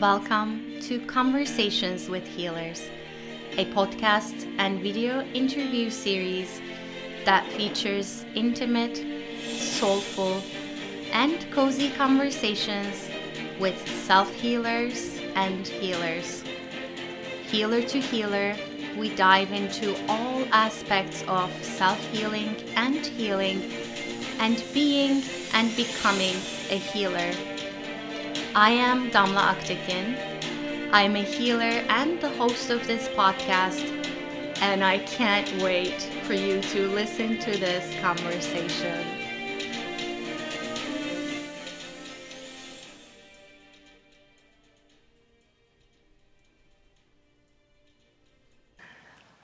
Welcome to Conversations with Healers, a podcast and video interview series that features intimate, soulful, and cozy conversations with self-healers and healers. Healer to healer, we dive into all aspects of self-healing and healing and being and becoming a healer. I am Damla. I'm a healer and the host of this podcast, and I can't wait for you to listen to this conversation.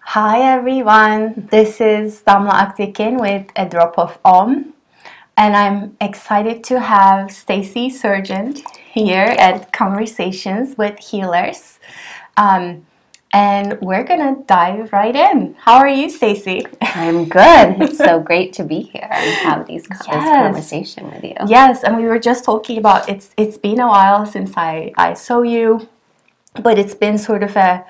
Hi everyone, this is Damla with a drop of Om, and I'm excited to have Stacey Sargent here at Conversations with Healers. And we're gonna dive right in. How are you, Stacey? I'm good. It's so great to be here and have this conversation with you. Yes, and we were just talking about it's been a while since I saw you, but it's been sort of a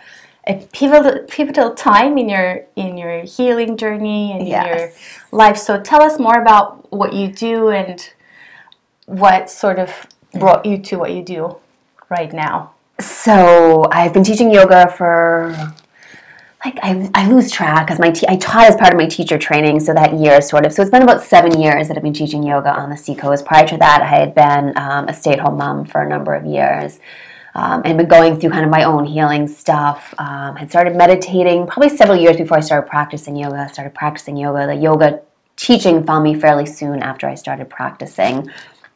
pivotal time in your healing journey and in your life. So tell us more about what you do and what sort of brought you to what you do right now. So I've been teaching yoga for, I lose track, because I taught as part of my teacher training, so that year sort of. So it's been about 7 years that I've been teaching yoga on the Seacoast. Prior to that, I had been a stay-at-home mom for a number of years. And been going through kind of my own healing stuff. Had started meditating probably several years before I started practicing yoga. The yoga teaching found me fairly soon after I started practicing,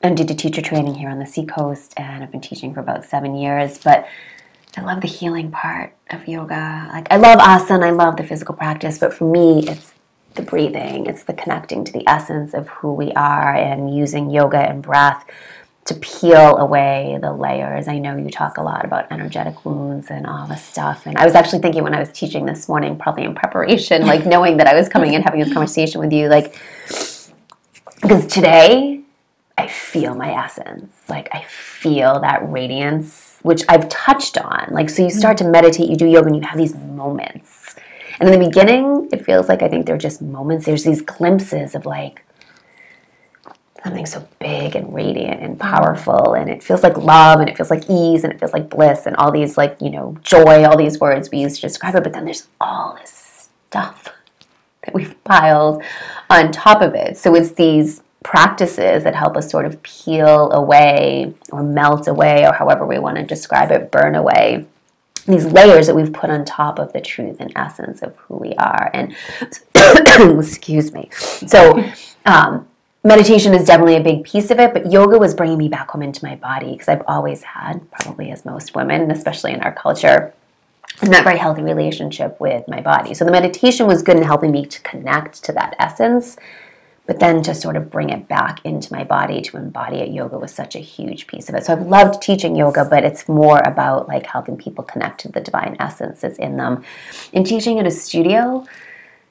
and did a teacher training here on the Seacoast, and I've been teaching for about 7 years. But I love the healing part of yoga. I love asana, I love the physical practice, but for me, it's the breathing. It's the connecting to the essence of who we are and using yoga and breath to peel away the layers. I know you talk a lot about energetic wounds and all this stuff. And I was actually thinking when I was teaching this morning, probably in preparation, knowing that I was coming in having this conversation with you, because today I feel my essence. I feel that radiance, which I've touched on. So you start to meditate, you do yoga, and you have these moments. And in the beginning, it feels I think they're just moments. There's these glimpses of something so big and radiant and powerful, and it feels like love, and it feels like ease, and it feels like bliss, and all these joy, all these words we use to describe it. But then there's all this stuff that we've piled on top of it. So it's these practices that help us sort of peel away or melt away, or however we want to describe it, burn away these layers that we've put on top of the truth and essence of who we are. And excuse me. So meditation is definitely a big piece of it, but yoga was bringing me back home into my body, because I've always had, probably as most women, especially in our culture, a not very healthy relationship with my body. So the meditation was good in helping me to connect to that essence, but then to sort of bring it back into my body, to embody it. Yoga was such a huge piece of it. So I've loved teaching yoga, but it's more about helping people connect to the divine essence that's in them. In teaching at a studio,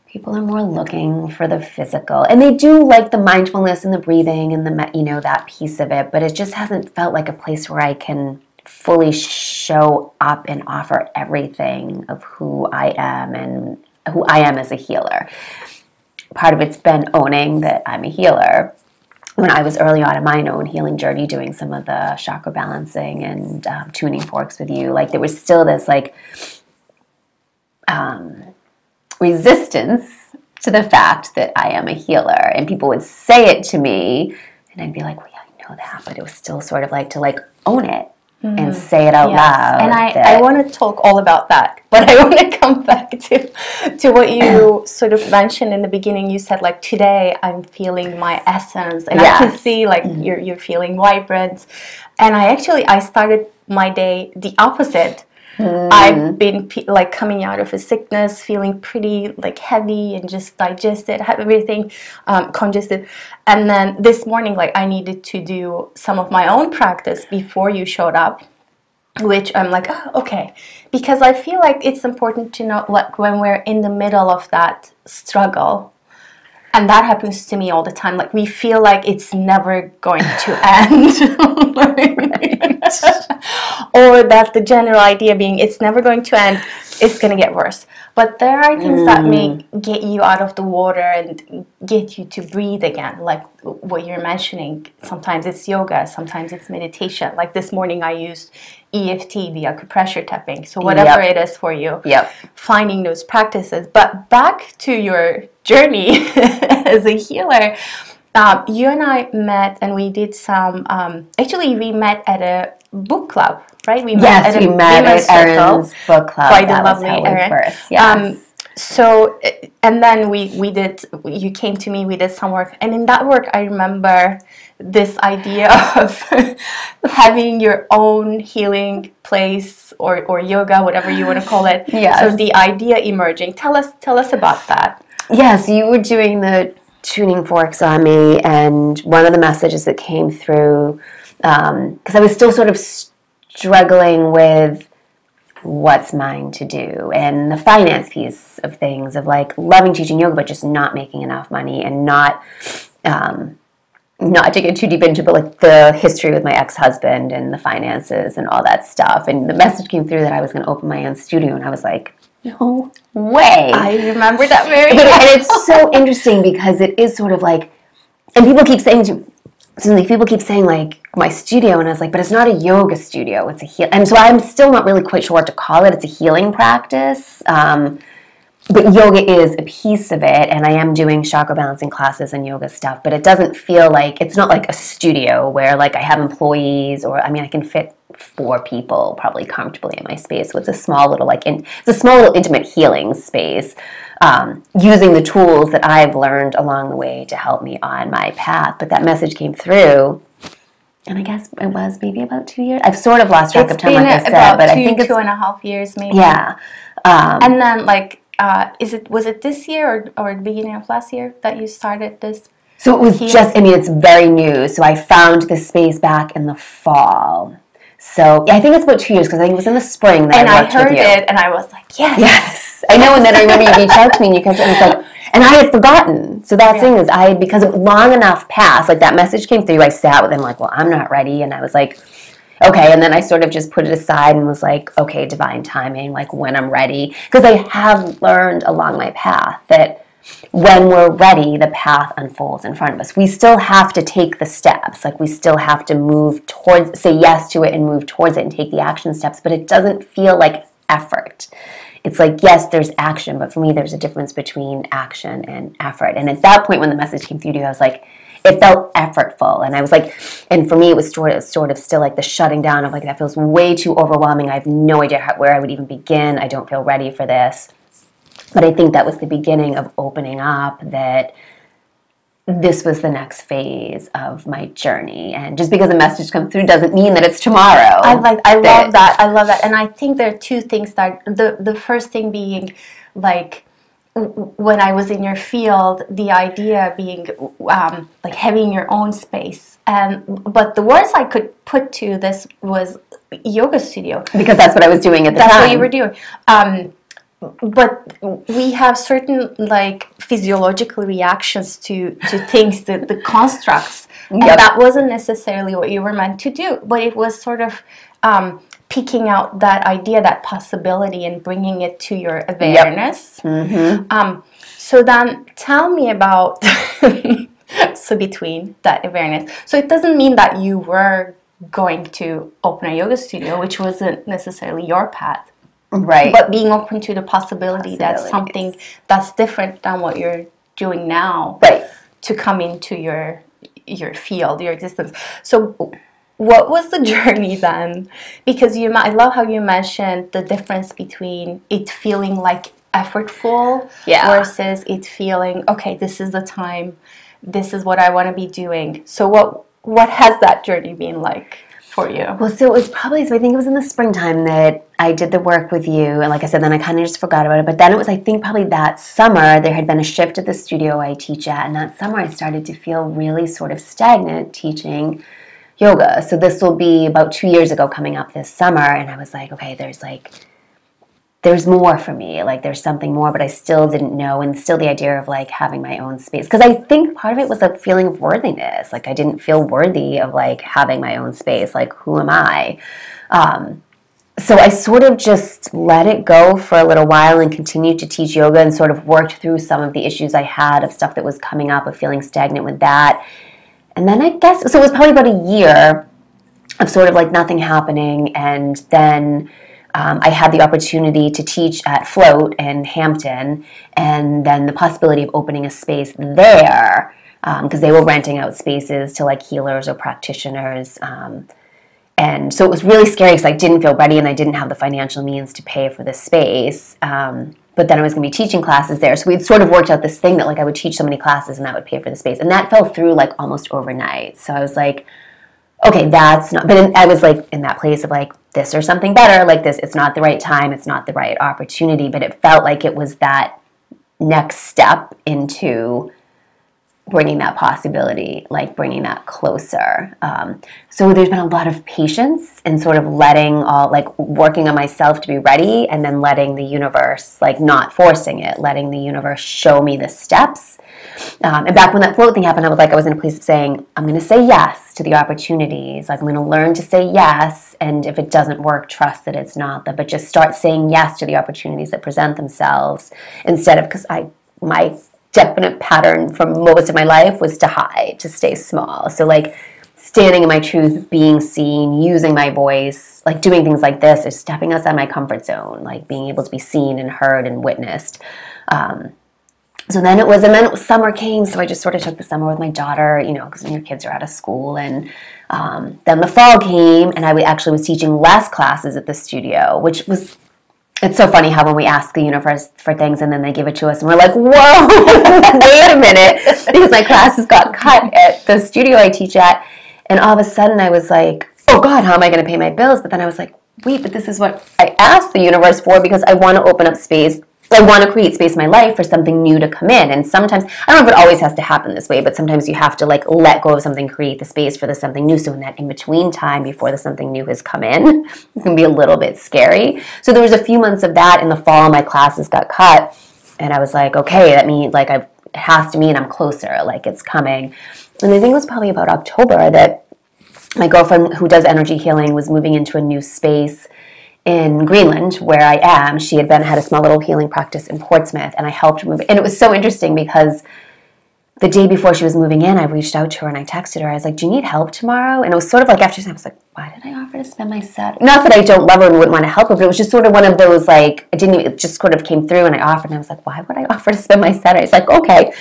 people are more looking for the physical, and they do like the mindfulness and the breathing and that piece of it, but it just hasn't felt like a place where I can fully show up and offer everything of who I am and who I am as a healer. Part of it's been owning that I'm a healer. When I was early on in my own healing journey, doing some of the chakra balancing and tuning forks with you, there was still this resistance to the fact that I am a healer, and people would say it to me, and I'd be like, well, yeah, I know that, but it was still sort of to own it and say it out loud. And I want to talk all about that, but I want to come back to what you sort of mentioned in the beginning. You said today I'm feeling my essence, and I can see you're feeling vibrant, and I started my day the opposite. I've been coming out of a sickness, feeling pretty heavy and just digested, have everything congested. And then this morning, I needed to do some of my own practice before you showed up, which I'm oh, okay. Because I feel it's important to know when we're in the middle of that struggle, And that happens to me all the time. Like, we feel like it's never going to end. Or that the general idea being it's never going to end, it's going to get worse. But there are things that may get you out of the water and get you to breathe again, like what you're mentioning. Sometimes it's yoga, sometimes it's meditation. Like this morning I used EFT, the acupressure tapping. So whatever it is for you, finding those practices. But back to your journey as a healer, you and I met and we did some, actually we met at a book club, right? We met at Erin's book club. By the lovely Erin. Yes. So, and then you came to me, we did some work. And in that work, I remember this idea of having your own healing place or yoga, whatever you want to call it. Yes. So the idea emerging. Tell us about that. Yes, you were doing the tuning forks on me, and one of the messages that came through, because I was still sort of struggling with what's mine to do and the finance piece of things, of like loving teaching yoga but just not making enough money, and not to get too deep into, but like the history with my ex-husband and the finances and all that stuff. And the message came through that I was going to open my own studio, and I was like, no way. I remember that very well. And it's so interesting because it is sort of like, and people keep saying like my studio, and I was like, but it's not a yoga studio, it's a heal. And so I'm still not really quite sure what to call it. It's a healing practice, but yoga is a piece of it, and I am doing chakra balancing classes and yoga stuff, but it doesn't feel like, it's not like a studio where like I have employees, or I mean I can fit 4 people probably comfortably in my space. So it's a small little intimate healing space, using the tools that I've learned along the way to help me on my path. But that message came through, and I guess it was maybe about 2 years. I've sort of lost track of time, like I said, but I think it's 2.5 years maybe. Yeah. And then like, was it this year or the beginning of last year that you started this? So it was just, I mean, it's very new. So I found this space back in the fall. So I think it's about 2 years, because I think it was in the spring that I worked with you. And I heard it, and I was like, yes. Yes. I know, and then I remember you reached out to me, and you kept, and it's like, and I had forgotten. So that thing is, because long enough passed, like that message came through, I sat with him like, well, I'm not ready. And I was like, okay. And then I sort of just put it aside and was like, okay, divine timing, like when I'm ready. Because I have learned along my path that when we're ready, the path unfolds in front of us. We still have to take the steps. Like we still have to move towards, say yes to it and move towards it and take the action steps. But it doesn't feel like effort. It's like, yes, there's action, but for me, there's a difference between action and effort. And at that point, when the message came through to you, I was like, it felt effortful. And I was like, and for me, it was sort of still like the shutting down of like, that feels way too overwhelming. I have no idea where I would even begin. I don't feel ready for this. But I think that was the beginning of opening up, that this was the next phase of my journey. And just because a message comes through doesn't mean that it's tomorrow. I love that. And I think there are 2 things that, the first thing being like, when I was in your field, the idea being like having your own space. But the words I could put to this was yoga studio. Because that's what I was doing at the time. That's what you were doing. But we have certain like physiological reactions to things, the constructs, and that wasn't necessarily what you were meant to do. But it was sort of picking out that idea, that possibility, and bringing it to your awareness. So then, tell me about so between that awareness. So it doesn't mean that you were going to open a yoga studio, which wasn't necessarily your path. Right. But being open to the possibility that something that's different than what you're doing now, right, to come into your field, your existence. So what was the journey then? Because I love how you mentioned the difference between it feeling like effortful versus it feeling, okay, this is the time, this is what I want to be doing. So what has that journey been like for you? Well, so it was probably, I think it was in the springtime that I did the work with you, and like I said, then I kind of just forgot about it. But then it was, I think, probably that summer, there had been a shift at the studio I teach at, and that summer I started to feel really sort of stagnant teaching yoga. So this will be about 2 years ago coming up this summer, and I was like, okay, there's like there's more for me, like there's something more, but I still didn't know. And still the idea of like having my own space, because I think part of it was a feeling of worthiness. Like I didn't feel worthy of like having my own space. Like, who am I? So I sort of just let it go for a little while and continued to teach yoga and sort of worked through some of the issues I had of stuff that was coming up, of feeling stagnant with that. And then I guess, so it was probably about a year of sort of like nothing happening. And then I had the opportunity to teach at Float in Hampton, and then the possibility of opening a space there, because they were renting out spaces to like healers or practitioners. And so it was really scary because I didn't feel ready and I didn't have the financial means to pay for this space. But then I was going to be teaching classes there. So we'd sort of worked out this thing that like I would teach so many classes and that would pay for the space. And that fell through like almost overnight. So I was like, okay, that's not, but I was like in that place of like this or something better, like this, it's not the right time, it's not the right opportunity, but it felt like it was that next step into bringing that possibility, like bringing that closer. So there's been a lot of patience and sort of letting like working on myself to be ready, and then letting the universe, like not forcing it, letting the universe show me the steps. And back when that float thing happened, I was in a place of saying, I'm going to say yes to the opportunities. Like I'm going to learn to say yes. And if it doesn't work, trust that it's not that, but just start saying yes to the opportunities that present themselves instead of, because my definite pattern from most of my life was to hide, to stay small. So like standing in my truth, being seen, using my voice, like doing things like this is stepping outside my comfort zone, like being able to be seen and heard and witnessed. So then it was summer came, so I just sort of took the summer with my daughter, you know, because when your kids are out of school. And then the fall came, and I actually was teaching less classes at the studio, which was, it's so funny how when we ask the universe for things and then they give it to us and we're like, whoa, wait a minute, because my classes got cut at the studio I teach at. And all of a sudden I was like, oh God, how am I going to pay my bills? But then I was like, wait, but this is what I asked the universe for, because I want to open up space. I want to create space in my life for something new to come in. And sometimes, I don't know if it always has to happen this way, but sometimes you have to like let go of something, create the space for the something new. So in that in-between time before the something new has come in, it can be a little bit scary. So there was a few months of that in the fall. My classes got cut. And I was like, okay, that means like it has to mean I'm closer, like it's coming. And I think it was probably about October that my girlfriend who does energy healing was moving into a new space in Greenland, where I am. She had had a small little healing practice in Portsmouth, and I helped her move. And it was so interesting because the day before she was moving in, I reached out to her and I texted her. I was like, do you need help tomorrow? And it was sort of like after I was like, why did I offer to spend my Saturday? Not that I don't love her and wouldn't want to help her, but it was just sort of one of those like, it just sort of came through, and I offered, and I was like, why would I offer to spend my Saturday? It's like, okay.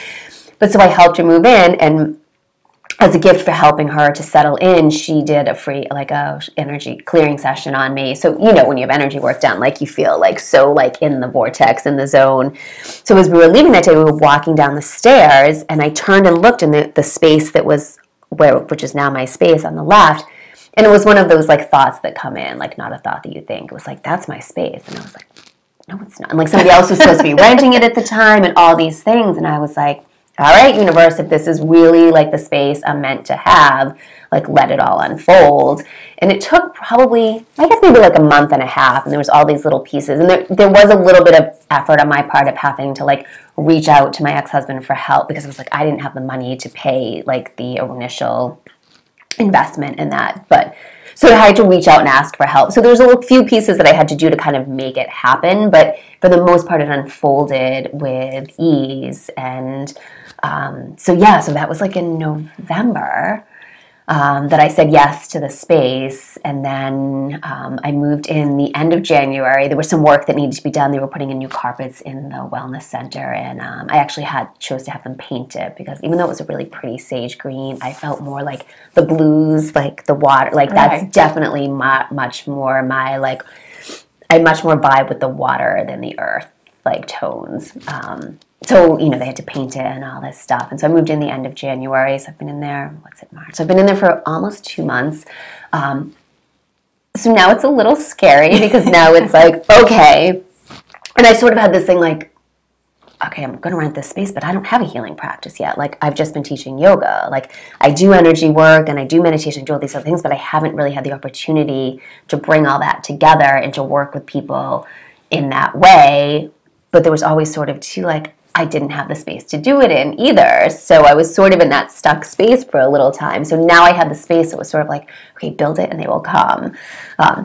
But so I helped her move in, and as a gift for helping her to settle in, she did a free, like a energy clearing session on me. So, you know, when you have energy work done, like you feel like so like in the vortex, in the zone. So as we were leaving that day, we were walking down the stairs, and I turned and looked in the space that was which is now my space on the left. And it was one of those like thoughts that come in, like not a thought that you think. It was like, that's my space. And I was like, no, it's not. And like somebody else was supposed to be renting it at the time and all these things. And I was like, all right, universe, if this is really like the space I'm meant to have, like let it all unfold. And it took probably, I guess maybe like a month and a half, and there was all these little pieces. And there was a little bit of effort on my part of having to like reach out to my ex-husband for help, because it was like I didn't have the money to pay like the initial investment in that. But so I had to reach out and ask for help. So there's a few pieces that I had to do to kind of make it happen. But for the most part, it unfolded with ease. And so that was like in November that I said yes to the space. And then I moved in the end of January. There was some work that needed to be done. They were putting in new carpets in the wellness center. And I actually chose to have them painted, because even though it was a really pretty sage green, I felt more like the blues, like the water, like that's definitely much more my, like, I much more vibe with the water than the earth, like tones. So, you know, they had to paint it and all this stuff. And so I moved in the end of January. So I've been in there, March? So I've been in there for almost 2 months. So now it's a little scary, because now it's like, okay. And I sort of had this thing like, okay, I'm going to rent this space, but I don't have a healing practice yet. Like, I've just been teaching yoga. Like, I do energy work and I do meditation, I do all these other things, but I haven't really had the opportunity to bring all that together and to work with people in that way, but there was always sort of too, like, I didn't have the space to do it in either. So I was sort of in that stuck space for a little time. So now I had the space. It was sort of like, okay, build it and they will come.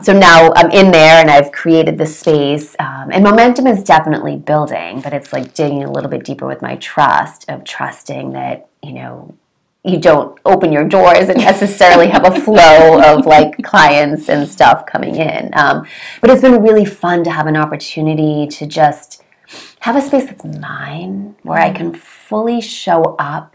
So now I'm in there and I've created the space. And momentum is definitely building, but it's like digging a little bit deeper with my trust of trusting that, you know, you don't open your doors and necessarily have a flow of like clients and stuff coming in. But it's been really fun to have an opportunity to just have a space that's mine, where I can fully show up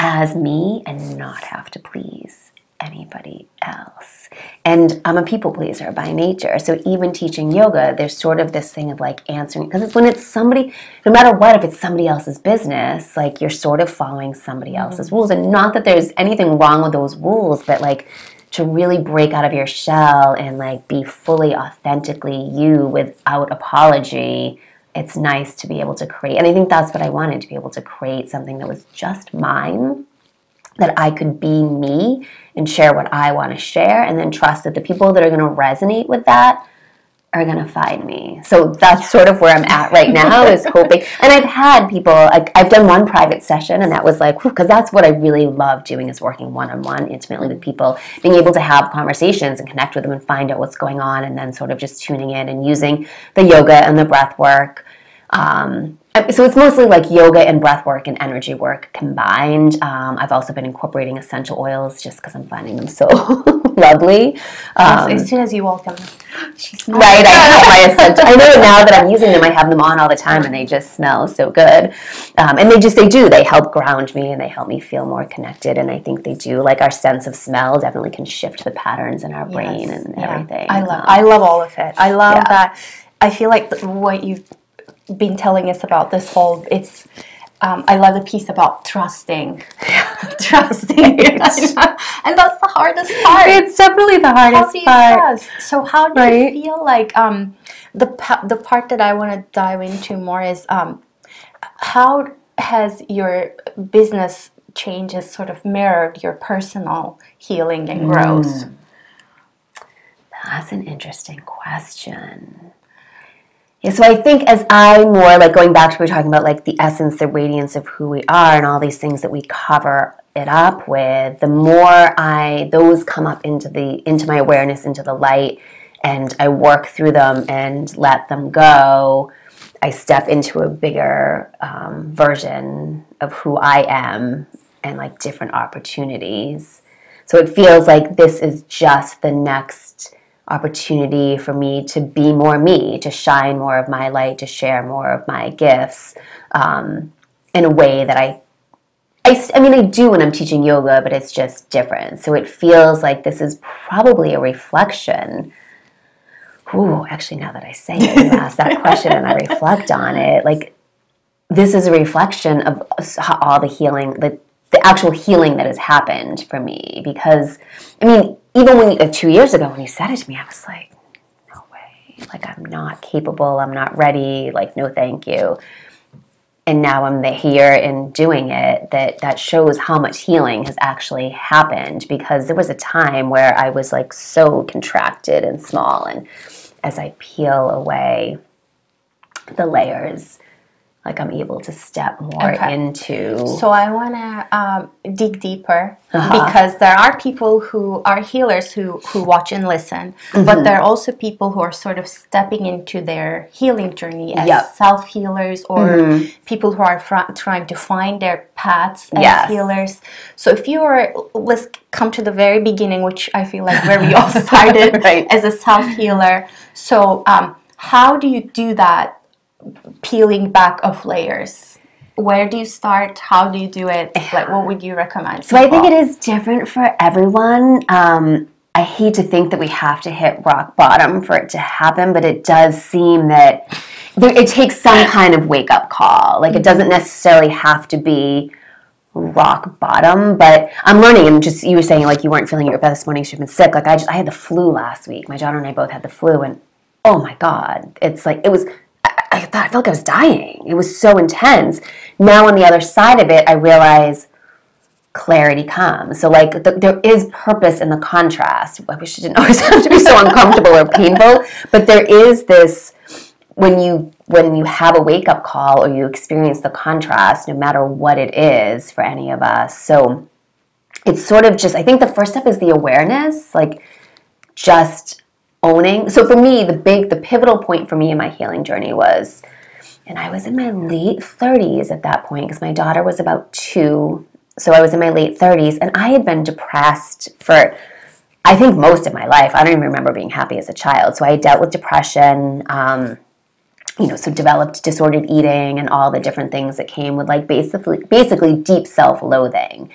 as me and not have to please anybody else. And I'm a people pleaser by nature. So even teaching yoga, there's sort of this thing of like answering, because it's when it's somebody, no matter what, if it's somebody else's business, like you're sort of following somebody else's rules. And not that there's anything wrong with those rules, but like to really break out of your shell and like be fully authentically you without apology. It's nice to be able to create. And I think that's what I wanted, to be able to create something that was just mine, that I could be me and share what I want to share, and then trust that the people that are going to resonate with that are going to find me. So that's sort of where I'm at right now, is hoping. And I've had people, like, I've done one private session, and that was like, because that's what I really love doing, is working one-on-one intimately with people, being able to have conversations and connect with them and find out what's going on, and then sort of just tuning in and using the yoga and the breath work. So it's mostly like yoga and breath work and energy work combined. I've also been incorporating essential oils just because I'm finding them so lovely. As soon as you walk in, she smells right, I have my essential. I know now that I'm using them, I have them on all the time, and they just smell so good. And they help ground me, and they help me feel more connected. And I think they do, like, our sense of smell definitely can shift the patterns in our brain and everything. I love all of it. I love that. I feel like what you've been telling us about this whole, it's I love the piece about trusting. Trusting. And that's the hardest part. It's definitely the hardest part. Trust? So how do you feel like the part that I want to dive into more is how has your business changes sort of mirrored your personal healing and growth? That's an interesting question. Yeah, so I think as I more, like, going back to what we were talking about, like the essence, the radiance of who we are and all these things that we cover it up with, the more those come up into my awareness, into the light, and I work through them and let them go, I step into a bigger version of who I am and like different opportunities. So it feels like this is just the next opportunity for me to be more me, to shine more of my light, to share more of my gifts in a way that I mean, I do when I'm teaching yoga, but it's just different. So it feels like this is probably a reflection. Ooh, actually, now that I say it, you ask that question and I reflect on it, like, this is a reflection of all the healing, the actual healing that has happened for me. Because, I mean, even 2 years ago when you said it to me, I was like, no way. Like, I'm not capable. I'm not ready. Like, no, thank you. And now I'm here and doing it. That shows how much healing has actually happened, because there was a time where I was like so contracted and small. And as I peel away the layers, like, I'm able to step more into. So I want to dig deeper, because there are people who are healers who watch and listen, but there are also people who are sort of stepping into their healing journey as self-healers, or people who are trying to find their paths as healers. So if you are, let's come to the very beginning, which I feel like where we all started as a self-healer. So how do you do that? Peeling back of layers. Where do you start? How do you do it? Like, what would you recommend? So I think it is different for everyone. I hate to think that we have to hit rock bottom for it to happen, but it does seem that it takes some kind of wake-up call. Like, it doesn't necessarily have to be rock bottom, but I'm learning. And just, you were saying, like, you weren't feeling your best this morning, you've been sick. Like, I had the flu last week. My daughter and I both had the flu, and oh my God, it's like, I felt like I was dying. It was so intense. Now on the other side of it, I realize clarity comes. So, like, there is purpose in the contrast. I wish it didn't always have to be so uncomfortable or painful, but there is this when you have a wake-up call or you experience the contrast, no matter what it is for any of us. So it's sort of just, I think the first step is the awareness, like just owning. So for me, the pivotal point for me in my healing journey was, and I was in my late 30s at that point because my daughter was about 2. So I was in my late 30s and I had been depressed for, I think, most of my life. I don't even remember being happy as a child. So I dealt with depression, so developed disordered eating and all the different things that came with like basically deep self-loathing.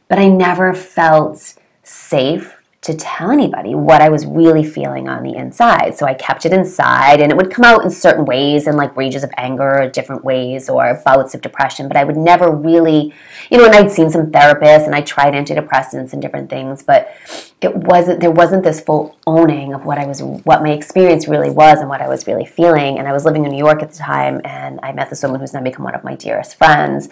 But I never felt safe to tell anybody what I was really feeling on the inside. So I kept it inside, and it would come out in certain ways, in like rages of anger, different ways, or bouts of depression. But I would never really, and I'd seen some therapists and I tried antidepressants and different things, but there wasn't this full owning of what my experience really was and what I was really feeling. And I was living in New York at the time, and I met this woman who's now become one of my dearest friends.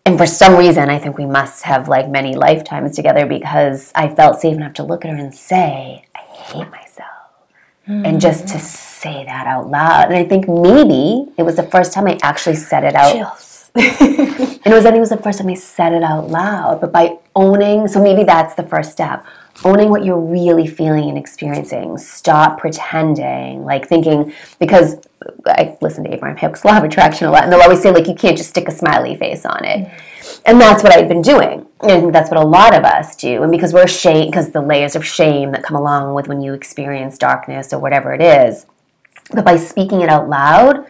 And for some reason, I think we must have like many lifetimes together, because I felt safe enough to look at her and say, I hate myself. And just to say that out loud. And I think maybe it was the first time I actually said it out. Chills. And I think it was the first time I said it out loud. But by owning, so maybe that's the first step. Owning what you're really feeling and experiencing. Stop pretending, like thinking, because I listen to Abraham Hicks' Law of Attraction a lot, and they'll always say, like, you can't just stick a smiley face on it. And that's what I've been doing. And I think that's what a lot of us do. And because we're ashamed, because the layers of shame that come along with when you experience darkness or whatever it is. But by speaking it out loud,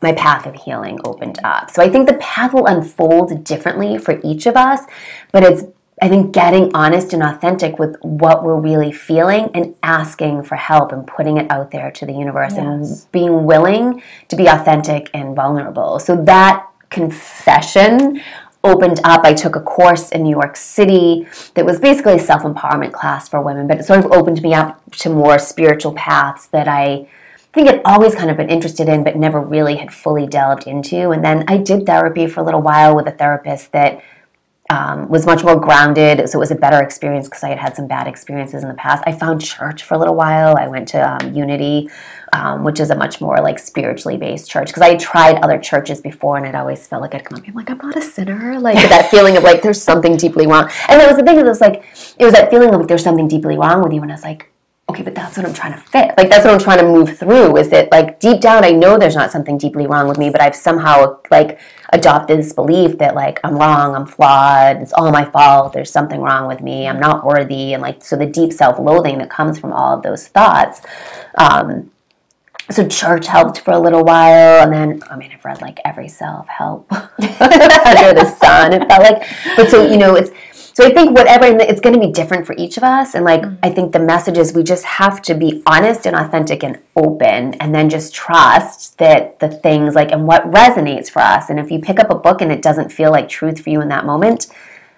my path of healing opened up. So I think the path will unfold differently for each of us, but it's, I think, getting honest and authentic with what we're really feeling and asking for help and putting it out there to the universe and being willing to be authentic and vulnerable. So that confession opened up. I took a course in New York City that was basically a self-empowerment class for women, but it sort of opened me up to more spiritual paths that I think I'd always kind of been interested in, but never really had fully delved into. And then I did therapy for a little while with a therapist that was much more grounded, so it was a better experience because I had had some bad experiences in the past. I found church for a little while. I went to Unity, which is a much more like spiritually based church, because I had tried other churches before and it always felt like I'd come up and be like, I'm not a sinner, like that feeling of like there's something deeply wrong. And that was the thing, it was that feeling of like there's something deeply wrong with you, and I was like, okay, but that's what I'm trying to fit. Like, that's what I'm trying to move through, is that, like, deep down I know there's not something deeply wrong with me, but I've somehow, like, adopted this belief that, like, I'm wrong, I'm flawed, it's all my fault, there's something wrong with me, I'm not worthy, and, like, so the deep self-loathing that comes from all of those thoughts. So church helped for a little while, and then, I mean, I've read, like, every self-help under the sun, it felt like. But so, so I think whatever, and it's going to be different for each of us. And like, I think the message is we just have to be honest and authentic and open, and then just trust that the things like, and what resonates for us. And if you pick up a book and it doesn't feel like truth for you in that moment,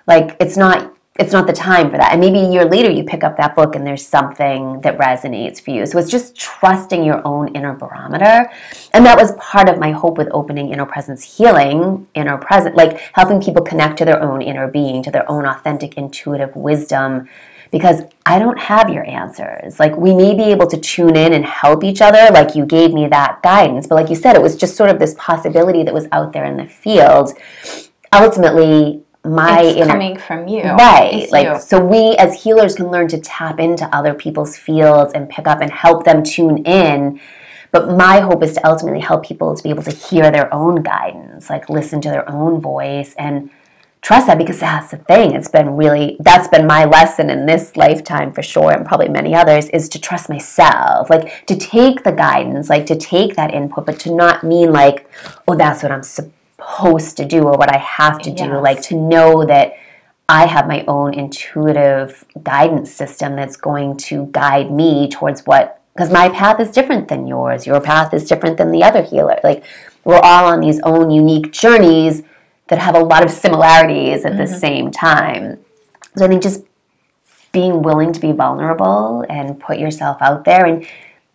like it's not the time for that. And maybe a year later you pick up that book and there's something that resonates for you. So it's just trusting your own inner barometer. And that was part of my hope with opening Inner Presence Healing, Inner Present, like helping people connect to their own inner being, to their own authentic intuitive wisdom, because I don't have your answers. Like, we may be able to tune in and help each other, like you gave me that guidance, but like you said, it was just sort of this possibility that was out there in the field. Ultimately, it's coming from you. Right. It's like you. So we as healers can learn to tap into other people's fields and pick up and help them tune in. But my hope is to ultimately help people to be able to hear their own guidance, like listen to their own voice and trust that, because that's the thing. That's been my lesson in this lifetime for sure, and probably many others, is to trust myself, like to take the guidance, like to take that input, but to not mean like, oh, that's what I'm supposed to do or what I have to do. Yes. Like to know that I have my own intuitive guidance system that's going to guide me towards because my path is different than yours. Your path is different than the other healer. Like, we're all on these own unique journeys that have a lot of similarities at the same time. So I think just being willing to be vulnerable and put yourself out there and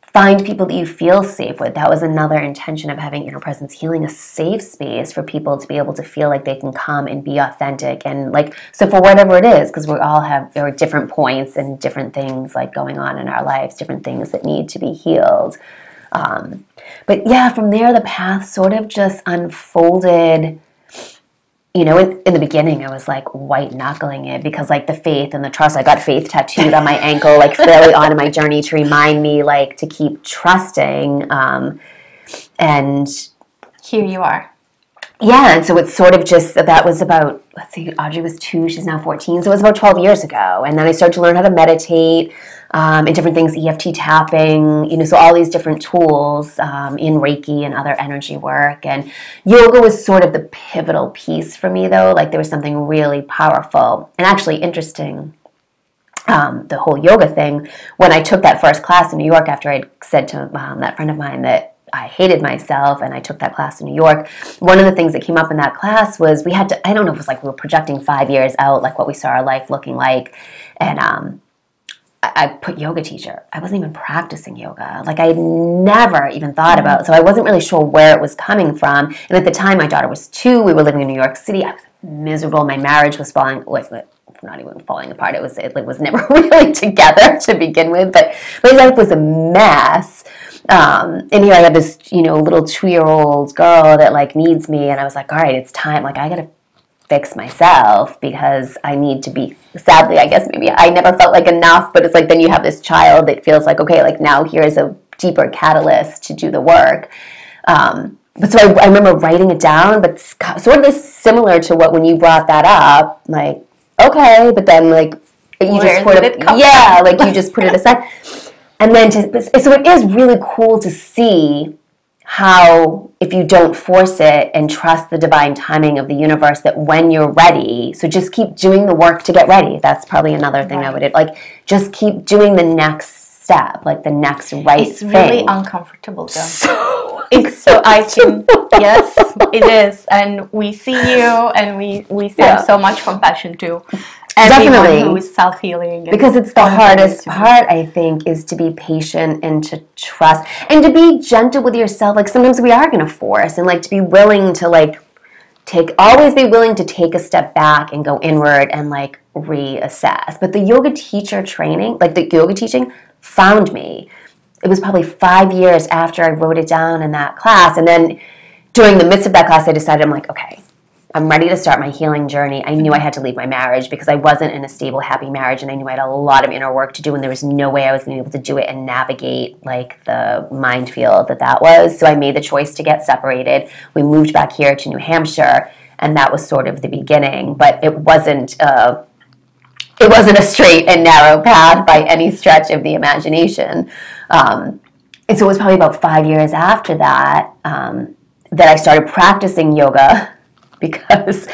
find people that you feel safe with. That was another intention of having Inner Presence Healing, a safe space for people to be able to feel like they can come and be authentic. And like, so for whatever it is, because there are different points and different things like going on in our lives, different things that need to be healed. But yeah, from there, the path sort of just unfolded. You know, in the beginning, I was like white knuckling it because like the faith and the trust, I got faith tattooed on my ankle, like fairly on in my journey to remind me like to keep trusting. And here you are. Yeah, and so it's sort of just, that was about, let's see, Audrey was 2, she's now 14, so it was about 12 years ago. And then I started to learn how to meditate and different things, EFT tapping, you know, so all these different tools in Reiki and other energy work. And yoga was sort of the pivotal piece for me, though. Like there was something really powerful and actually interesting. The whole yoga thing, when I took that first class in New York after I'd said to that friend of mine that I hated myself and I took that class in New York, one of the things that came up in that class was we had to, I don't know if it was like we were projecting 5 years out, like what we saw our life looking like. And I put yoga teacher. I wasn't even practicing yoga. Like I had never even thought about it. So I wasn't really sure where it was coming from. And at the time my daughter was 2. We were living in New York City. I was miserable. My marriage was falling, not even falling apart. It was never really together to begin with. But my life was a mess. And here I have this, you know, little 2-year-old girl that like needs me. And I was like, all right, it's time. Like I got to fix myself because I need to be, sadly, I guess maybe I never felt like enough, but it's like then you have this child that feels like, okay, like now here's a deeper catalyst to do the work. But so I remember writing it down, but sort of this similar to what when you brought that up, like, okay, but then like you just sort of, yeah, like you just put it aside. And then, so it is really cool to see how, if you don't force it and trust the divine timing of the universe, that when you're ready, so just keep doing the work to get ready. That's probably another thing I would, like, just keep doing the next step, like the next right It's thing. really uncomfortable, though. I can, yes, it is. And we see you and we send so much compassion to everyone who is self-healing. Because it's the hardest part, I think, is to be patient and to trust and to be gentle with yourself. Like sometimes we are going to force and like to be willing to like always be willing to take a step back and go inward and like reassess. But the yoga teacher training, like the yoga teaching found me. It was probably 5 years after I wrote it down in that class. And then during the midst of that class, I decided, I'm like, okay, I'm ready to start my healing journey. I knew I had to leave my marriage because I wasn't in a stable, happy marriage, and I knew I had a lot of inner work to do, and there was no way I was going to be able to do it and navigate like the minefield that was. So I made the choice to get separated. We moved back here to New Hampshire, and that was sort of the beginning. But it wasn't a straight and narrow path by any stretch of the imagination. And so it was probably about 5 years after that that I started practicing yoga, because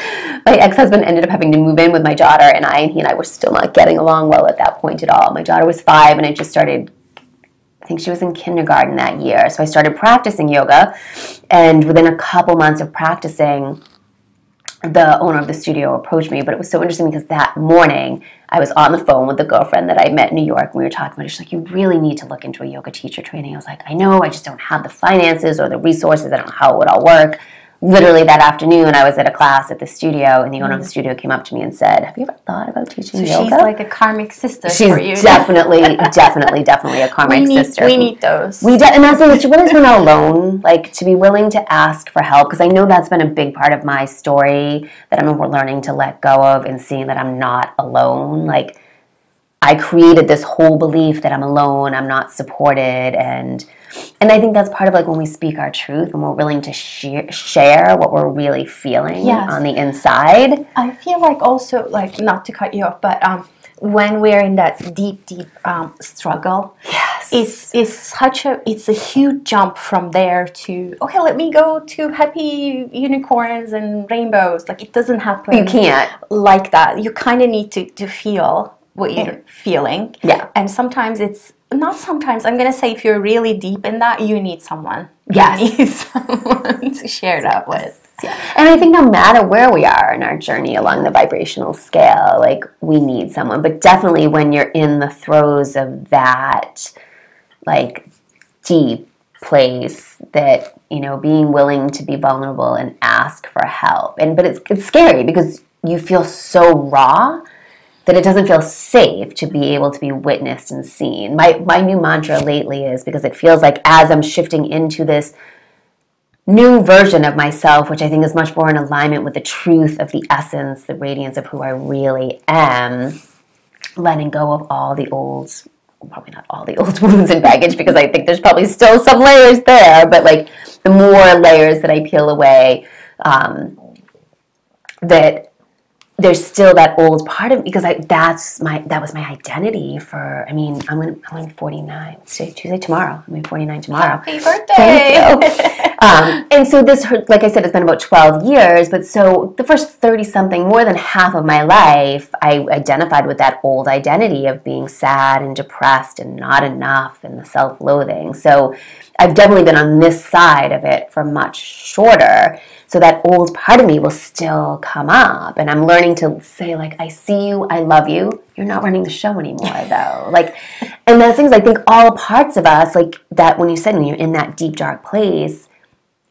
my ex-husband ended up having to move in with my daughter, and he and I were still not getting along well at that point at all. My daughter was 5, and I just started, I think she was in kindergarten that year. So I started practicing yoga, and within a couple months of practicing, the owner of the studio approached me. But it was so interesting because that morning I was on the phone with the girlfriend that I met in New York, and we were talking about it. She's like, you really need to look into a yoga teacher training. I was like, I know, I just don't have the finances or the resources. I don't know how it would all work. Literally that afternoon, I was at a class at the studio, and the owner of the studio came up to me and said, have you ever thought about teaching yoga? She's like a karmic sister for you. She's definitely a karmic sister. We need those. And that's the thing, we're not alone, like to be willing to ask for help, because I know that's been a big part of my story that I'm learning to let go of and seeing that I'm not alone. Like I created this whole belief that I'm alone, I'm not supported, and I think that's part of like when we speak our truth, when we're willing to share what we're really feeling on the inside. I feel like also, like, not to cut you off, but when we're in that deep struggle, it's a huge jump from there to, okay, let me go to happy unicorns and rainbows. Like it doesn't happen. You can't like that. You kind of need to feel what you're feeling. Yeah. And sometimes I'm going to say if you're really deep in that, you need someone. Yes. You need someone to share that with. Yeah. And I think no matter where we are in our journey along the vibrational scale, like we need someone. But definitely when you're in the throes of that, like deep place, that, you know, being willing to be vulnerable and ask for help. But it's scary because you feel so raw that it doesn't feel safe to be able to be witnessed and seen. My new mantra lately is, because it feels like as I'm shifting into this new version of myself, which I think is much more in alignment with the truth of the essence, the radiance of who I really am, letting go of all the old, probably not all the old wounds and baggage, because I think there's probably still some layers there, but like the more layers that I peel away, that there's still that old part of me, because that was my identity for, I mean, I'm 49. It's Tuesday, tomorrow. I'm 49 tomorrow. Happy birthday! Thank you. And so this, like I said, it's been about 12 years, but so the first 30-something, more than half of my life, I identified with that old identity of being sad and depressed and not enough and the self-loathing. So I've definitely been on this side of it for much shorter. So that old part of me will still come up. And I'm learning to say, like, I see you, I love you. You're not running the show anymore, though. Like, and that's things I think all parts of us, like that when you said when you're in that deep, dark place,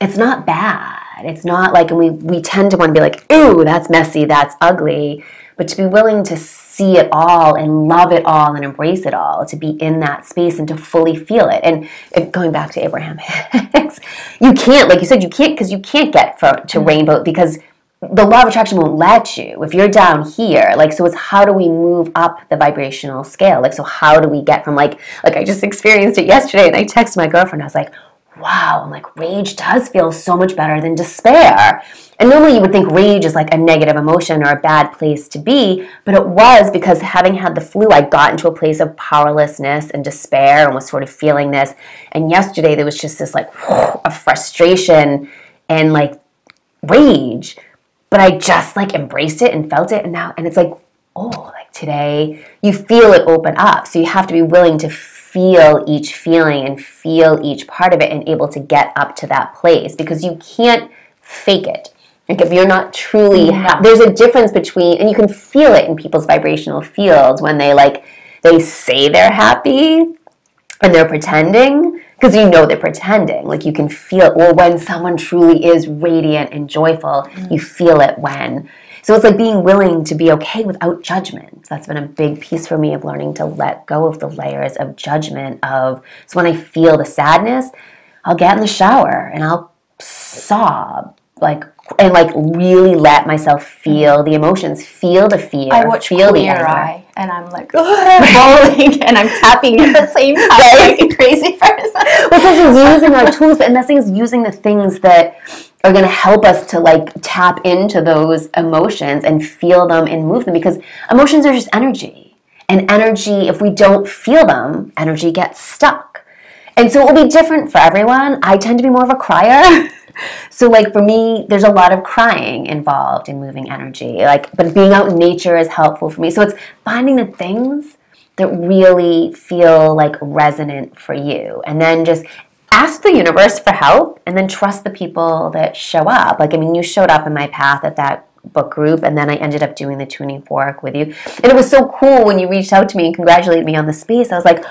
it's not bad. It's not like, and we tend to want to be like, ooh, that's messy, that's ugly. But to be willing to see it all and love it all and embrace it all, to be in that space and to fully feel it. And going back to Abraham Hicks, you can't, like you said, you can't, because you can't get to rainbow, because the law of attraction won't let you. If you're down here, like, so it's how do we move up the vibrational scale? Like, so how do we get from like I just experienced it yesterday, and I texted my girlfriend, I was like, wow, I'm like, rage does feel so much better than despair. And normally you would think rage is like a negative emotion or a bad place to be, but it was, because having had the flu, I got into a place of powerlessness and despair and was sort of feeling this. And yesterday there was just this like a frustration and like rage, but I just like embraced it and felt it. And now, and it's like, oh, like today you feel it open up. So you have to be willing to feel each feeling and feel each part of it and able to get up to that place, because you can't fake it. Like if you're not truly there's a difference between, and you can feel it in people's vibrational fields when they say they're happy and they're pretending, because you know they're pretending. Like you can feel, or when someone truly is radiant and joyful, you feel it when. So it's like being willing to be okay without judgment. That's been a big piece for me of learning to let go of the layers of judgment of, so when I feel the sadness, I'll get in the shower and I'll sob, and really let myself feel the emotions, feel the fear, I watch feel the Queer anger. Eye, and I'm like rolling, and I'm tapping at the same time, like a crazy person. Well, so it's using our tools, and that thing is using the things that are going to help us to like tap into those emotions and feel them and move them, because emotions are just energy. And energy, if we don't feel them, energy gets stuck. And so it will be different for everyone. I tend to be more of a crier. So like for me, there's a lot of crying involved in moving energy. But being out in nature is helpful for me. So it's finding the things that really feel like resonant for you. And then just ask the universe for help, and then trust the people that show up. You showed up in my path at that book group, and then I ended up doing the tuning fork with you. And it was so cool when you reached out to me and congratulated me on the space. I was like,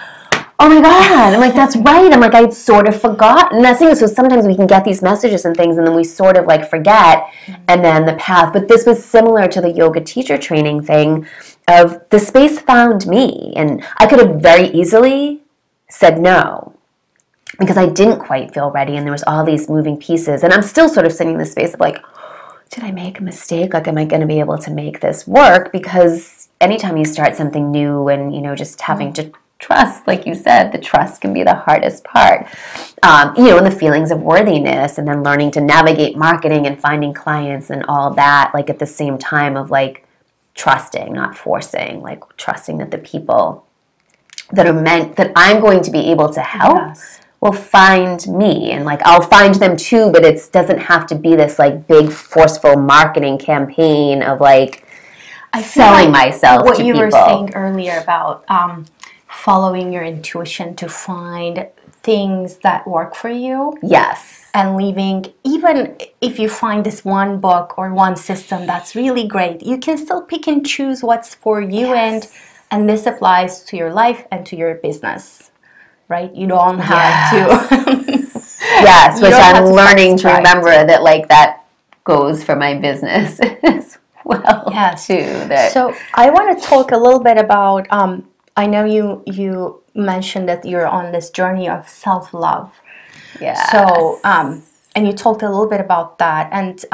oh my God. I'm like, that's right. I'm like, I'd sort of forgotten. And that's the thing. So sometimes we can get these messages and things, and then we sort of like forget, and then the path. But this was similar to the yoga teacher training thing of the space found me. And I could have very easily said no, because I didn't quite feel ready, and there was all these moving pieces. And I'm still sort of sitting in the space of like, did I make a mistake? Like, am I going to be able to make this work? Because anytime you start something new and, just having to trust, like you said, the trust can be the hardest part. And the feelings of worthiness, and then learning to navigate marketing and finding clients and all that, like at the same time of like trusting, not forcing, like trusting that the people that are meant, that I'm going to be able to help will find me, and like I'll find them too, but it doesn't have to be this like big forceful marketing campaign of like selling myself to people. What you were saying earlier about following your intuition to find things that work for you. Yes. And leaving, even if you find this one book or one system that's really great, you can still pick and choose what's for you. And this applies to your life and to your business, right? You don't have to. Yes, which I'm learning to remember that like that goes for my business as well, Yes. too. That So I want to talk a little bit about, I know you mentioned that you're on this journey of self-love. yeah. So, and you talked a little bit about that. And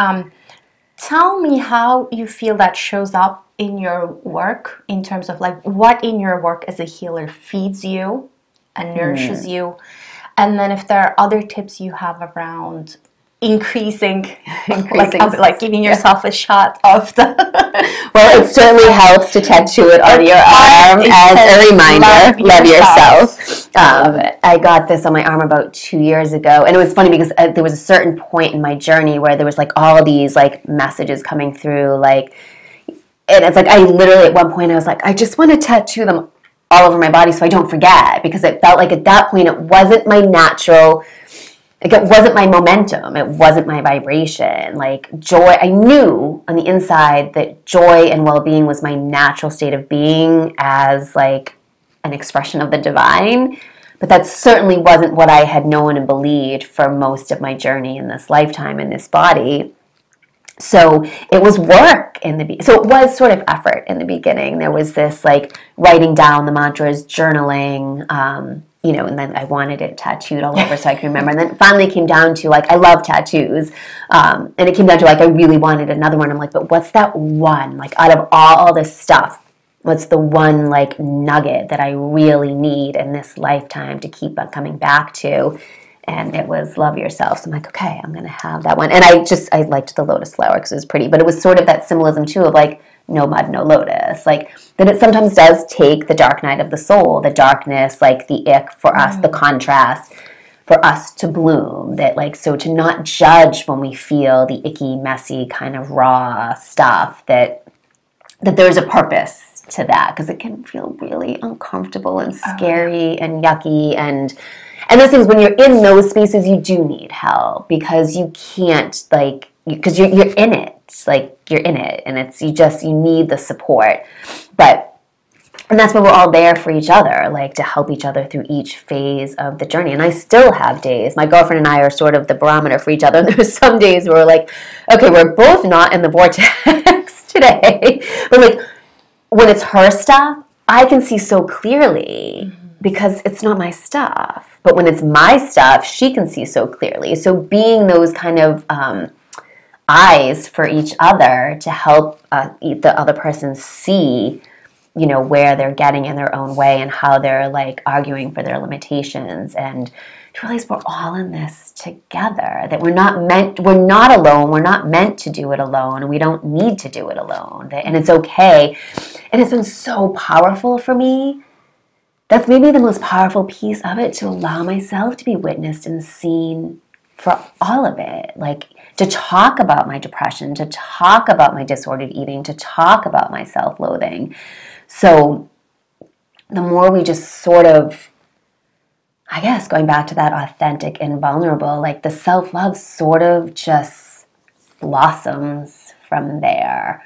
tell me how you feel that shows up in your work, in terms of like what in your work as a healer feeds you and nourishes you. And then if there are other tips you have around increasing like giving yourself a shot of the well, it certainly helps to tattoo it on your arm as a reminder. Love yourself. I got this on my arm about 2 years ago, and it was funny because there was a certain point in my journey where there was like all these like messages coming through, like, and it's like I literally at one point I was like, I just want to tattoo them all over my body so I don't forget, because it felt like at that point it wasn't my natural. Like, it wasn't my momentum. It wasn't my vibration. Like, joy, I knew on the inside that joy and well-being was my natural state of being as, like, an expression of the divine. But that certainly wasn't what I had known and believed for most of my journey in this lifetime, in this body. So it was work so it was sort of effort in the beginning. There was this, like, writing down the mantras, journaling, and then I wanted it tattooed all over so I could remember. And then it finally came down to, like, I love tattoos. And it came down to, like, I really wanted another one. I'm like, but what's that one? Like, out of all this stuff, what's the one, like, nugget that I really need in this lifetime to keep on coming back to? And it was love yourself. So I'm like, okay, I'm going to have that one. And I liked the lotus flower because it was pretty. But it was sort of that symbolism, too, of, like, no mud, no lotus. Like, that it sometimes does take the dark night of the soul, the darkness, like the ick for us, the contrast for us to bloom. That, like, so to not judge when we feel the icky, messy, kind of raw stuff, that there's a purpose to that, because it can feel really uncomfortable and scary and yucky. And those things, when you're in those spaces, you do need help, because you can't, like, because you're in it. Like, you're in it, and you need the support. And that's why we're all there for each other, like, to help each other through each phase of the journey. And I still have days. My girlfriend and I are sort of the barometer for each other. And there's some days where we're like, okay, we're both not in the vortex today. But, like, when it's her stuff, I can see so clearly because it's not my stuff. But when it's my stuff, she can see so clearly. So being those kind of eyes for each other to help the other person see, where they're getting in their own way and how they're, like, arguing for their limitations, and to realize we're all in this together, that we're not alone, we're not meant to do it alone, and we don't need to do it alone, and it's okay. And it's been so powerful for me. That's maybe the most powerful piece of it, to allow myself to be witnessed and seen for all of it. Like, to talk about my depression, to talk about my disordered eating, to talk about my self-loathing. So the more we just sort of, I guess, going back to that authentic and vulnerable, like, the self-love sort of just blossoms from there.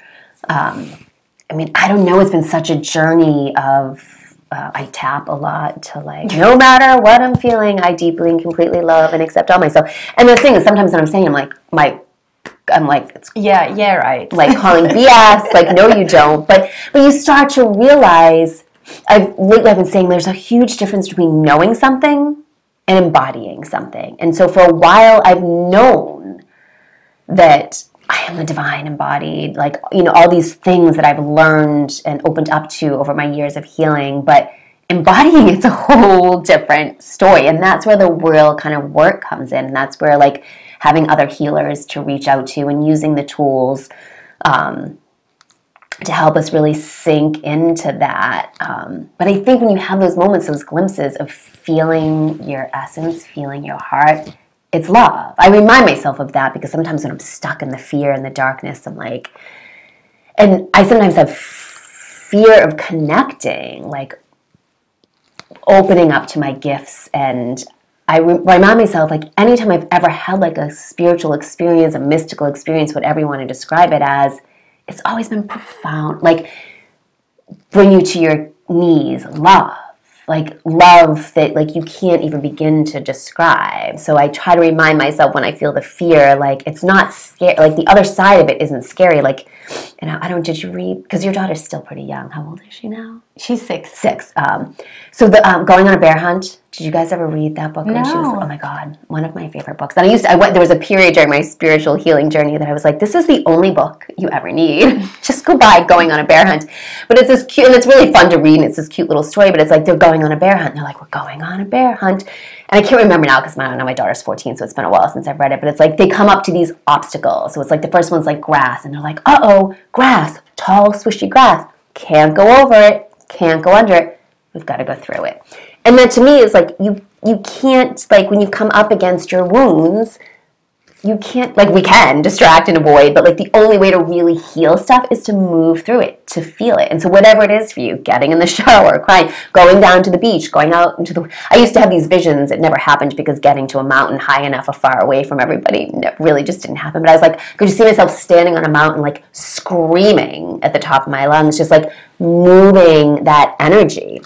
I mean, I don't know, it's been such a journey of, I tap a lot to, like, no matter what I'm feeling, I deeply and completely love and accept all myself. And the thing is, sometimes when I'm saying, I'm like, it's right. Like, calling BS, like, no, you don't. But you start to realize, lately I've been saying there's a huge difference between knowing something and embodying something. And so for a while I've known that I am the divine embodied, like, all these things that I've learned and opened up to over my years of healing. But embodying, it's a whole different story. And that's where the real kind of work comes in. And that's where, like, having other healers to reach out to and using the tools to help us really sink into that. But I think when you have those moments, those glimpses of feeling your essence, feeling your heart, it's love. I remind myself of that because sometimes when I'm stuck in the fear and the darkness, I'm like, and I sometimes have fear of connecting, like opening up to my gifts. And I remind myself, like, anytime I've ever had like a spiritual experience, a mystical experience, whatever you want to describe it as, it's always been profound, like bring you to your knees, love. like love that like you can't even begin to describe. So I try to remind myself when I feel the fear, like it's not scary, like the other side of it isn't scary. Like, you know, did you read, because your daughter's still pretty young. How old is she now? She's 6. 6. So the Going on a Bear Hunt, did you guys ever read that book? No. When she was, oh my God, one of my favorite books. And there was a period during my spiritual healing journey that I was like, this is the only book you ever need. Just go buy Going on a Bear Hunt. But it's this cute, and it's really fun to read, and it's this cute little story, but it's like they're going on a bear hunt. And they're like, we're going on a bear hunt. And I can't remember now because my daughter's 14, so it's been a while since I've read it. But it's like they come up to these obstacles. So it's like the first one's like grass, and they're like, uh-oh, grass, tall, swishy grass. Can't go over it, can't go under it. We've got to go through it. And that to me is like you can't, like when you come up against your wounds, you can't, like we can distract and avoid, but like the only way to really heal stuff is to move through it, to feel it. And so whatever it is for you, getting in the shower, crying, going down to the beach, going out into the, I used to have these visions. It never happened because getting to a mountain high enough or far away from everybody really just didn't happen. But I was like, could you see myself standing on a mountain, like screaming at the top of my lungs, just like moving that energy.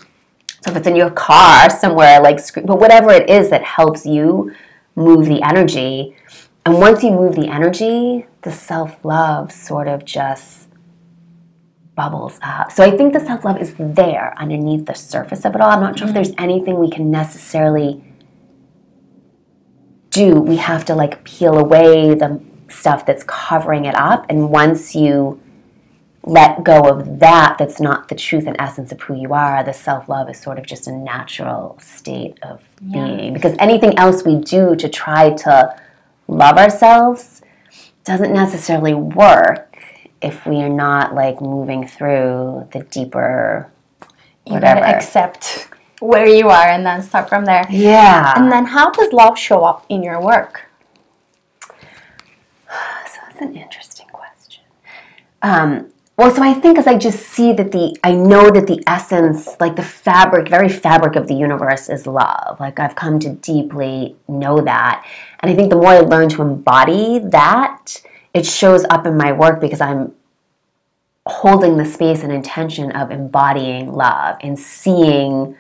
So if it's in your car somewhere, like scream, but whatever it is that helps you move the energy. And once you move the energy, the self-love sort of just bubbles up. So I think the self-love is there underneath the surface of it all. I'm not sure if there's anything we can necessarily do. We have to like peel away the stuff that's covering it up. And once you let go of that, that's not the truth and essence of who you are, the self-love is sort of just a natural state of being. Because anything else we do to try to love ourselves doesn't necessarily work if we are not like moving through the deeper whatever. You gotta accept where you are and then start from there. Yeah. And then how does love show up in your work? So that's an interesting question. Well, so I think as I just see that I know that the essence, like the fabric, very fabric of the universe is love. Like I've come to deeply know that. And I think the more I learn to embody that, it shows up in my work because I'm holding the space and intention of embodying love and setting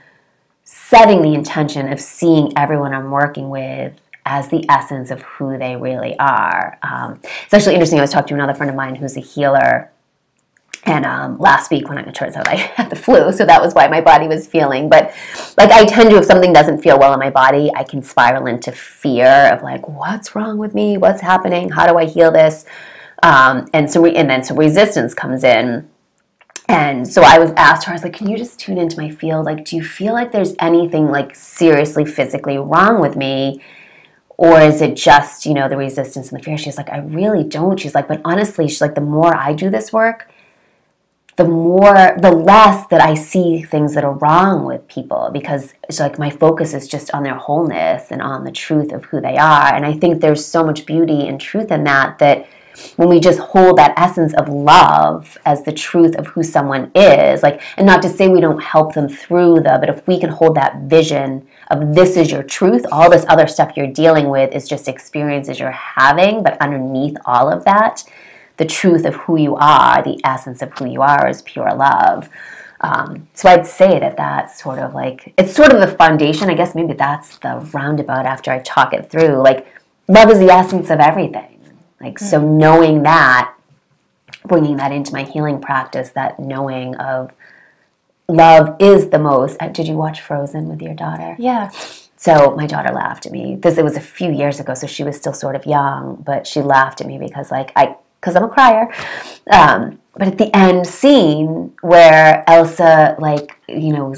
the intention of seeing everyone I'm working with as the essence of who they really are. It's actually interesting. I was talking to another friend of mine who's a healer. And last week, when it turns out I had the flu, so that was why my body was feeling. But like I tend to, if something doesn't feel well in my body, I can spiral into fear of like, what's wrong with me? What's happening? How do I heal this? And so resistance comes in. And so I was asked her, I was like, can you just tune into my field? Like, do you feel like there's anything like seriously physically wrong with me? Or is it just, you know, the resistance and the fear? She's like, I really don't. She's like, but honestly, she's like, the more I do this work, the less that I see things that are wrong with people, because it's like my focus is just on their wholeness and on the truth of who they are. And I think there's so much beauty and truth in that when we just hold that essence of love as the truth of who someone is, like, and not to say we don't help them through but if we can hold that vision of this is your truth, all this other stuff you're dealing with is just experiences you're having, but underneath all of that, the truth of who you are, the essence of who you are is pure love. So I'd say that's sort of like, it's sort of the foundation. I guess maybe that's the roundabout after I talk it through. Like, love is the essence of everything. Like, so knowing that, bringing that into my healing practice, that knowing of love is the most. Did you watch Frozen with your daughter? Yeah. So my daughter laughed at me. It was a few years ago, so she was still sort of young, but she laughed at me because I'm a crier. But at the end scene where Elsa, like, you know,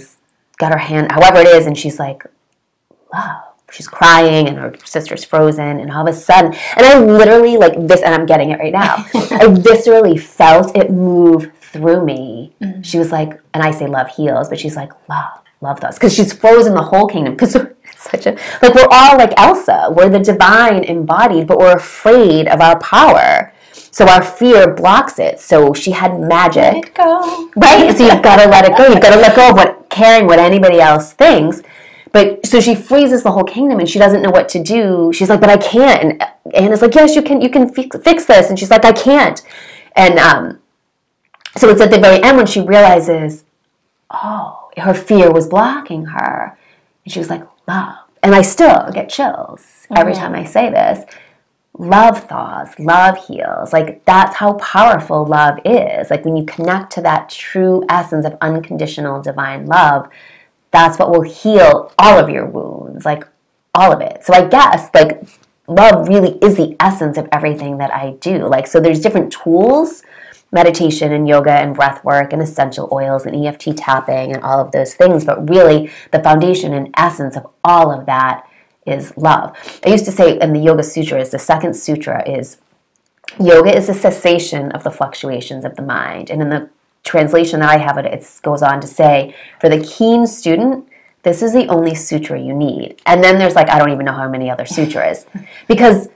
got her hand, however it is, and she's like, love. She's crying and her sister's frozen, and all of a sudden, and I literally, like this, and I'm getting it right now, I viscerally felt it move through me. Mm-hmm. She was like, and I say love heals, but she's like, love does. Because she's frozen the whole kingdom. Because it's such a, like, we're all like Elsa. We're the divine embodied, but we're afraid of our power. So our fear blocks it. So she had magic. Let it go. Right? So you've got to let it go. You've got to let go of caring what anybody else thinks. But so she freezes the whole kingdom and she doesn't know what to do. She's like, but I can't. And Anna's like, yes, you can fix this. And she's like, I can't. And so it's at the very end when she realizes, oh, her fear was blocking her. And she was like, love. And I still get chills every time I say this. Love thaws, love heals. Like, that's how powerful love is. Like, when you connect to that true essence of unconditional divine love, that's what will heal all of your wounds, like all of it. So I guess, like, love really is the essence of everything that I do. Like, so there's different tools, meditation and yoga and breath work and essential oils and EFT tapping and all of those things. But really, the foundation and essence of all of that is love. I used to say in the Yoga Sutras, the second sutra is, yoga is a cessation of the fluctuations of the mind. And in the translation that I have, it goes on to say, for the keen student, this is the only sutra you need. And then there's like, I don't even know how many other sutras. Because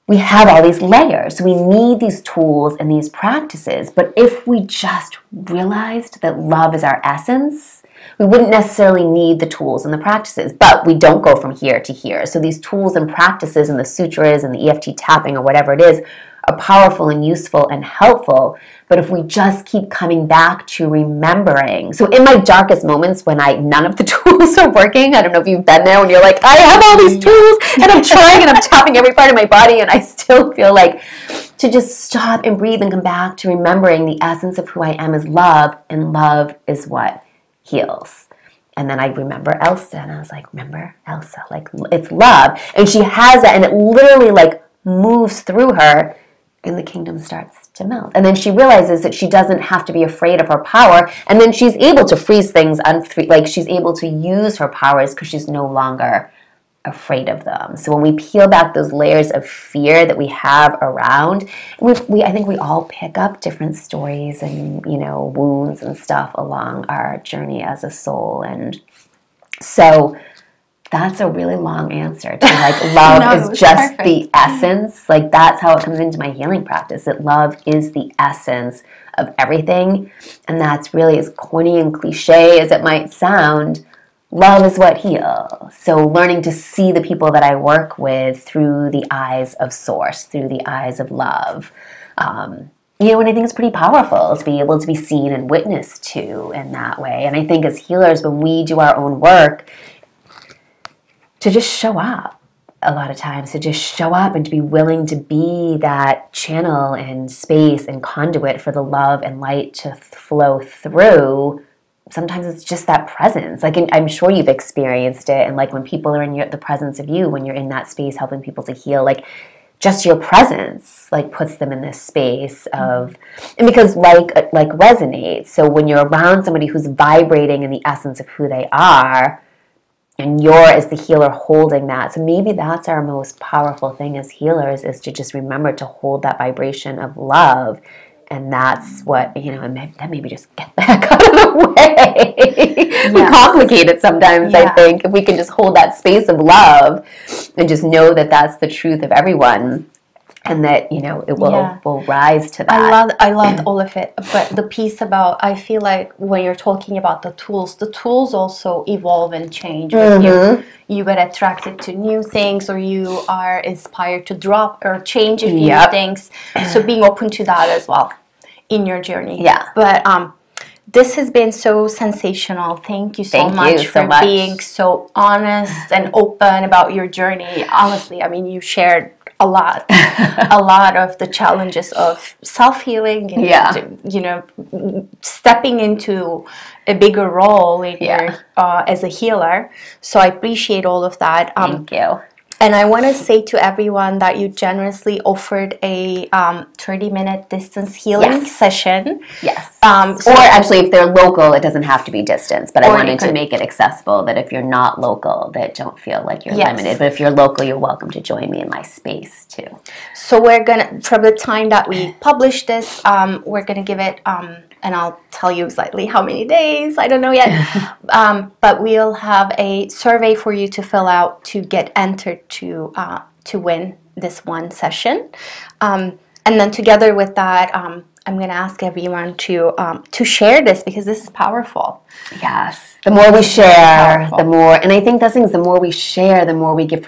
we have all these layers. We need these tools and these practices. But if we just realized that love is our essence, we wouldn't necessarily need the tools and the practices. But we don't go from here to here. So these tools and practices and the sutras and the EFT tapping or whatever it is are powerful and useful and helpful. But if we just keep coming back to remembering. So in my darkest moments when none of the tools are working, I don't know if you've been there when you're like, I have all these tools and I'm trying and I'm tapping every part of my body and I still feel like to just stop and breathe and come back to remembering the essence of who I am is love, and love is what heals. And then I remember Elsa and I was like, remember Elsa, like, it's love. And she has that and it literally like moves through her and the kingdom starts to melt. And then she realizes that she doesn't have to be afraid of her power. And then she's able to freeze things, like she's able to use her powers because she's no longer afraid of them. So when we peel back those layers of fear that we have around, I think we all pick up different stories and, wounds and stuff along our journey as a soul. And so that's a really long answer to like love is just perfect. The essence. Like, that's how it comes into my healing practice, that love is the essence of everything. And that's really, as corny and cliche as it might sound, love is what heals. So learning to see the people that I work with through the eyes of source, through the eyes of love, and I think it's pretty powerful to be able to be seen and witnessed to in that way. And I think as healers, when we do our own work, to just show up a lot of times, to just show up and to be willing to be that channel and space and conduit for the love and light to flow through. Sometimes it's just that presence. Like, I'm sure you've experienced it. And like when people are in the presence of you, when you're in that space helping people to heal, like just your presence like puts them in this space of, and because like resonates. So when you're around somebody who's vibrating in the essence of who they are, and you're, as the healer, holding that. So maybe that's our most powerful thing as healers, is to just remember to hold that vibration of love. And that's what, and then maybe just get the heck out of the way. Yes. We complicate it sometimes, I think. If we can just hold that space of love and just know that that's the truth of everyone. And that, it will rise to that. I loved all of it. But the piece about, I feel like when you're talking about the tools also evolve and change with you. You get attracted to new things, or you are inspired to drop or change a few things. So being open to that as well in your journey. Yeah. But this has been so sensational. Thank you so much for being so honest and open about your journey. Honestly, I mean, you shared a lot of the challenges of self-healing and stepping into a bigger role in your as a healer. So I appreciate all of that. Thank you. And I want to say to everyone that you generously offered a 30-minute distance healing session. Yes. Or actually, if they're local, it doesn't have to be distance. But I wanted to make it accessible, that if you're not local, that don't feel like you're limited. But if you're local, you're welcome to join me in my space too. So we're going to, from the time that we publish this, we're going to give it, and I'll tell you exactly how many days, I don't know yet. But we'll have a survey for you to fill out to get entered to win this one session. And then together with that, I'm going to ask everyone to share this, because this is powerful. Yes. The more we share, the more, and I think that's things, the more we share, the more we give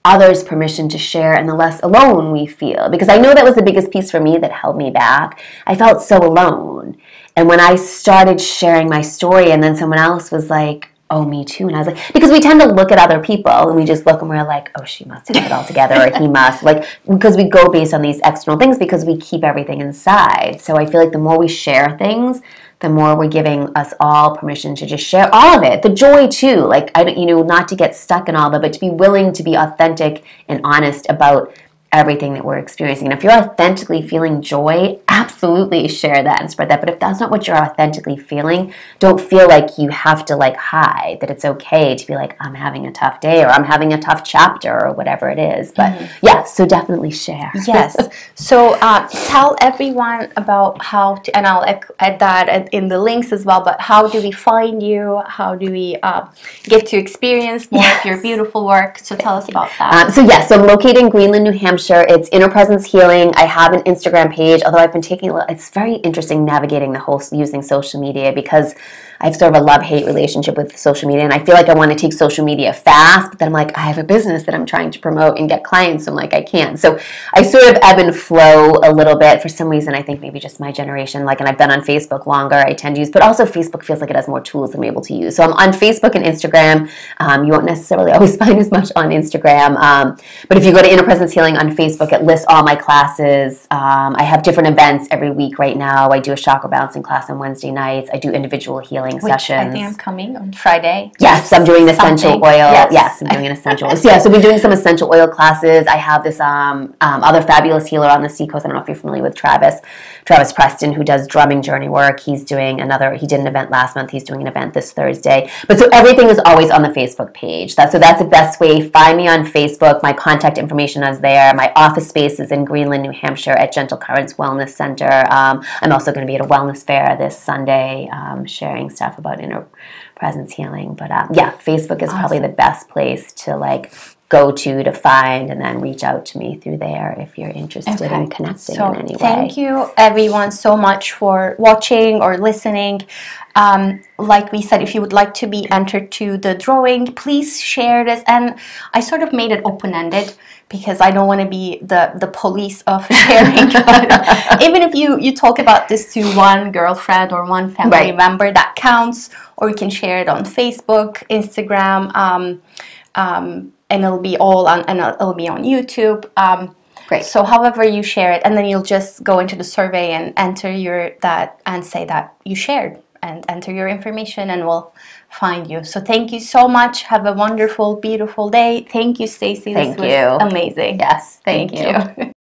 others permission to share, and the less alone we feel. Because I know that was the biggest piece for me that held me back. I felt so alone. And when I started sharing my story, and then someone else was like, oh, me too. And I was like, because we tend to look at other people and we just look and we're like, oh, she must have it all together, or he must. Like, because we go based on these external things because we keep everything inside. So I feel like the more we share things, the more we're giving us all permission to just share all of it. The joy too. Like, not to get stuck in all of it, but to be willing to be authentic and honest about everything that we're experiencing. And if you're authentically feeling joy, absolutely share that and spread that. But if that's not what you're authentically feeling, don't feel like you have to like hide, that it's okay to be like, I'm having a tough day, or I'm having a tough chapter, or whatever it is. But yeah, so definitely share. Yes. So tell everyone about how to, and I'll add that in the links as well, but how do we find you? How do we get to experience more of your beautiful work? So tell us about that. So I'm located in Greenland, New Hampshire. It's Inner Presence Healing. I have an Instagram page, although I've been taking it's very interesting navigating the whole using social media, because I have sort of a love-hate relationship with social media, and I feel like I want to take social media fast, but then I'm like, I have a business that I'm trying to promote and get clients, so I'm like, I can't. So I sort of ebb and flow a little bit. For some reason, I think maybe just my generation, like, and I've been on Facebook longer, I tend to use, but also Facebook feels like it has more tools I'm able to use. So I'm on Facebook and Instagram. You won't necessarily always find as much on Instagram, but if you go to Inner Presence Healing on Facebook, it lists all my classes. I have different events every week right now. I do a chakra balancing class on Wednesday nights. I do individual healing sessions. I think I'm coming on Friday. Yes, I'm doing essential oil. Yes, I'm doing an essential oil. So, yeah, so we're doing some essential oil classes. I have this other fabulous healer on the Seacoast. I don't know if you're familiar with Travis Preston, who does drumming journey work. He did an event last month. He's doing an event this Thursday. But so everything is always on the Facebook page. That's the best way. Find me on Facebook. My contact information is there. My office space is in Greenland, New Hampshire at Gentle Currents Wellness Center. I'm also going to be at a wellness fair this Sunday, sharing stuff about inner presence healing. But Facebook is probably the best place to go to find, and then reach out to me through there if you're interested in connecting in any way. Thank you everyone so much for watching or listening. Like we said, if you would like to be entered to the drawing, please share this. And I sort of made it open-ended because I don't want to be the police of sharing. Even if you talk about this to one girlfriend or one family member, that counts. Or you can share it on Facebook, Instagram, and it'll be all on, and it'll be on YouTube. Great. So however you share it, and then you'll just go into the survey and enter that and say that you shared, and enter your information, and we'll find you. So thank you so much. Have a wonderful, beautiful day. Thank you, Stacey. Thank you. This was amazing. Yes, thank you.